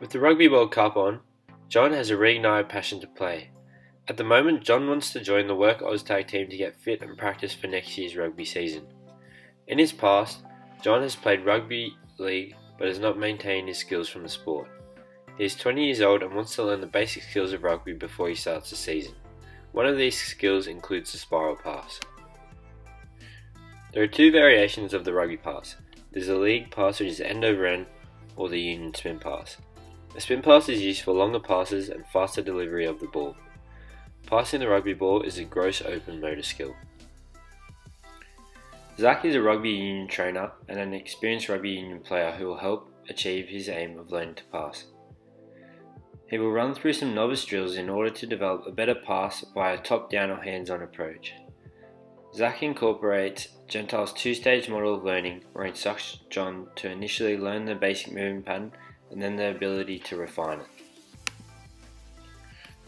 With the Rugby World Cup on, John has a reignited passion to play. At the moment, John wants to join the Work Oztag team to get fit and practice for next year's rugby season. In his past, John has played rugby league but has not maintained his skills from the sport. He is 20 years old and wants to learn the basic skills of rugby before he starts the season. One of these skills includes the spiral pass. There are two variations of the Rugby Pass. There's the league pass, which is end over end, or the union spin pass. The spin pass is used for longer passes and faster delivery of the ball. Passing the rugby ball is a gross open motor skill. Zach is a rugby union trainer and an experienced rugby union player who will help achieve his aim of learning to pass. He will run through some novice drills in order to develop a better pass via top-down or hands-on approach. Zach incorporates Gentile's two-stage model of learning, where he instructs John to initially learn the basic movement pattern and then the ability to refine it.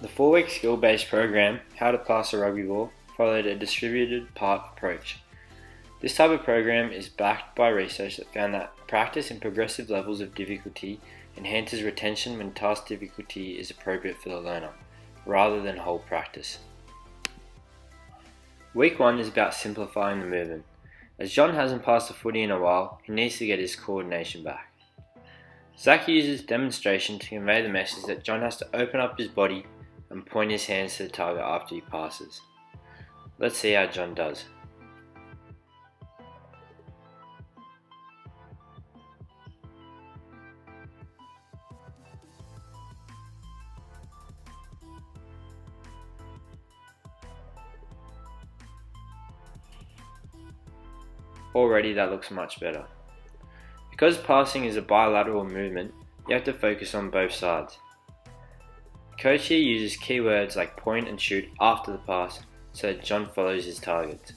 The 4-week skill-based program, How to Pass a Rugby Ball, followed a distributed part approach. This type of program is backed by research that found that practice in progressive levels of difficulty enhances retention when task difficulty is appropriate for the learner, rather than whole practice. Week 1 is about simplifying the movement. As John hasn't passed a footy in a while, he needs to get his coordination back. Zach uses demonstration to convey the message that John has to open up his body and point his hands to the target after he passes. Let's see how John does. Already that looks much better. Because passing is a bilateral movement, you have to focus on both sides. The coach here uses keywords like point and shoot after the pass so that John follows his targets.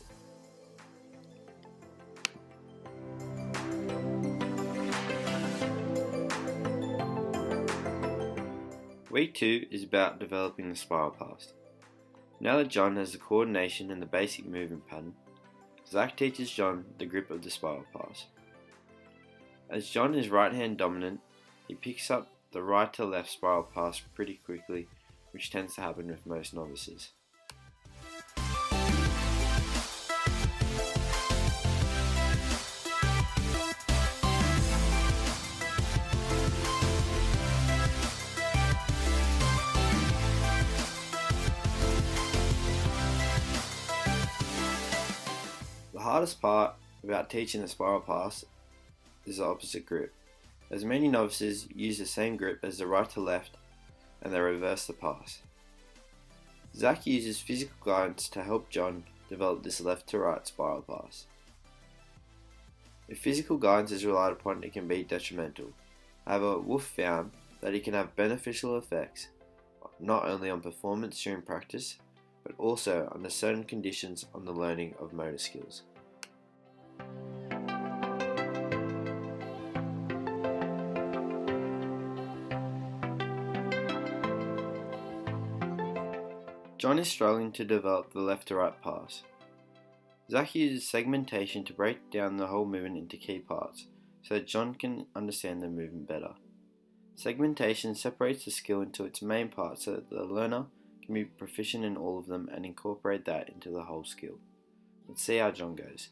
Week 2 is about developing the spiral pass. Now that John has the coordination and the basic movement pattern, Zach teaches John the grip of the spiral pass. As John is right hand dominant, he picks up the right to left spiral pass pretty quickly, which tends to happen with most novices. The hardest part about teaching the spiral pass is the opposite grip, as many novices use the same grip as the right to left and they reverse the pass. Zach uses physical guidance to help John develop this left to right spiral pass. If physical guidance is relied upon, it can be detrimental. However, Wolf found that it can have beneficial effects not only on performance during practice, but also under certain conditions on the learning of motor skills. John is struggling to develop the left to right pass. Zach uses segmentation to break down the whole movement into key parts so that John can understand the movement better. Segmentation separates the skill into its main parts so that the learner can be proficient in all of them and incorporate that into the whole skill. Let's see how John goes.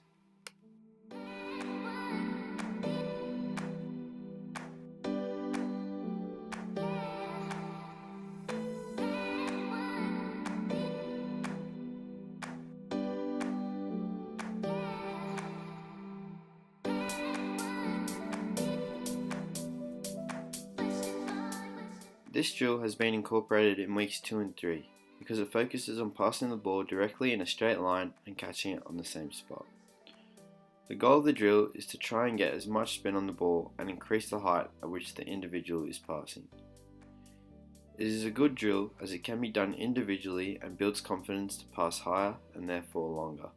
This drill has been incorporated in weeks 2 and 3 because it focuses on passing the ball directly in a straight line and catching it on the same spot. The goal of the drill is to try and get as much spin on the ball and increase the height at which the individual is passing. It is a good drill as it can be done individually and builds confidence to pass higher and therefore longer.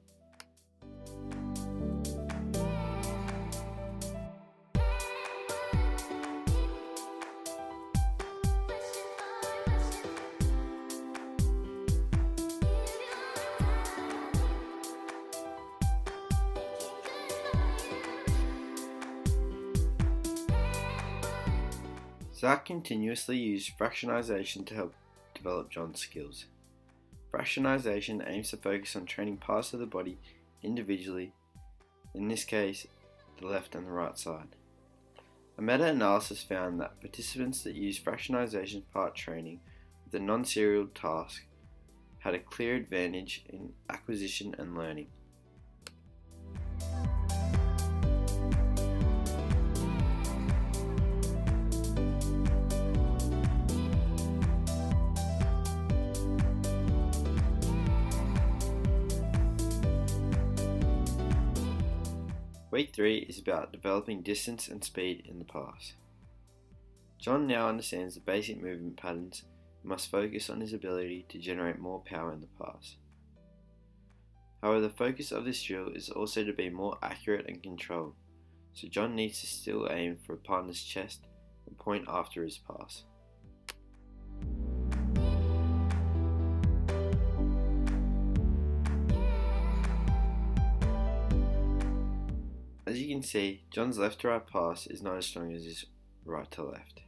Zach continuously used fractionization to help develop John's skills. Fractionization aims to focus on training parts of the body individually, in this case, the left and the right side. A meta-analysis found that participants that used fractionization part training with a non-serial task had a clear advantage in acquisition and learning. Week 3 is about developing distance and speed in the pass. John now understands the basic movement patterns and must focus on his ability to generate more power in the pass. However, the focus of this drill is also to be more accurate and controlled, so John needs to still aim for a partner's chest and point after his pass. As you can see, John's left to right pass is not as strong as his right to left.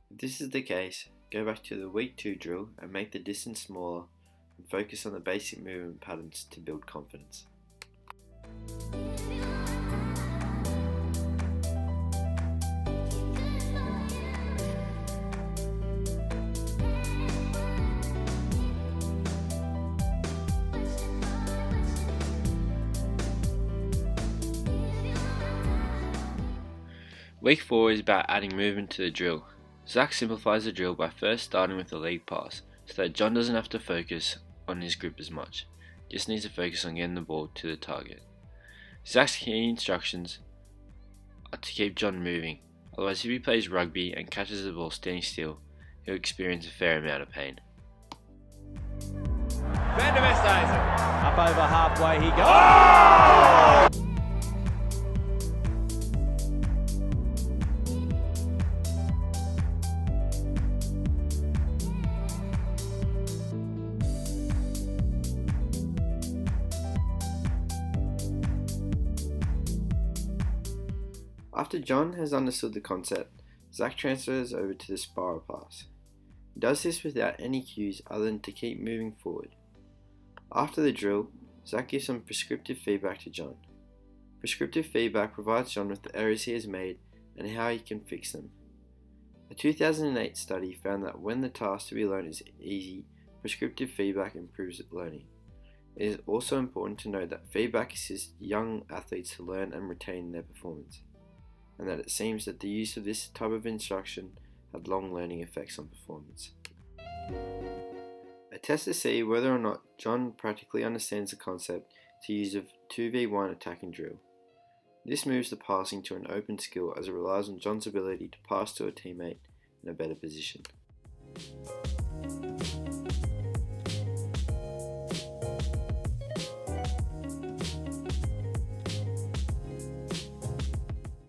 If this is the case, go back to the week 2 drill and make the distance smaller and focus on the basic movement patterns to build confidence. Week 4 is about adding movement to the drill. Zach simplifies the drill by first starting with the leg pass, so that John doesn't have to focus on his grip as much, just needs to focus on getting the ball to the target. Zach's key instructions are to keep John moving, otherwise if he plays rugby and catches the ball standing still, he'll experience a fair amount of pain. Van der Westhuizen, up over halfway he goes. Oh! After John has understood the concept, Zach transfers over to the spiral pass. He does this without any cues other than to keep moving forward. After the drill, Zach gives some prescriptive feedback to John. Prescriptive feedback provides John with the errors he has made and how he can fix them. A 2008 study found that when the task to be learned is easy, prescriptive feedback improves learning. It is also important to note that feedback assists young athletes to learn and retain their performance, and that it seems that the use of this type of instruction had long learning effects on performance. A test to see whether or not John practically understands the concept to use a 2v1 attacking drill. This moves the passing to an open skill as it relies on John's ability to pass to a teammate in a better position.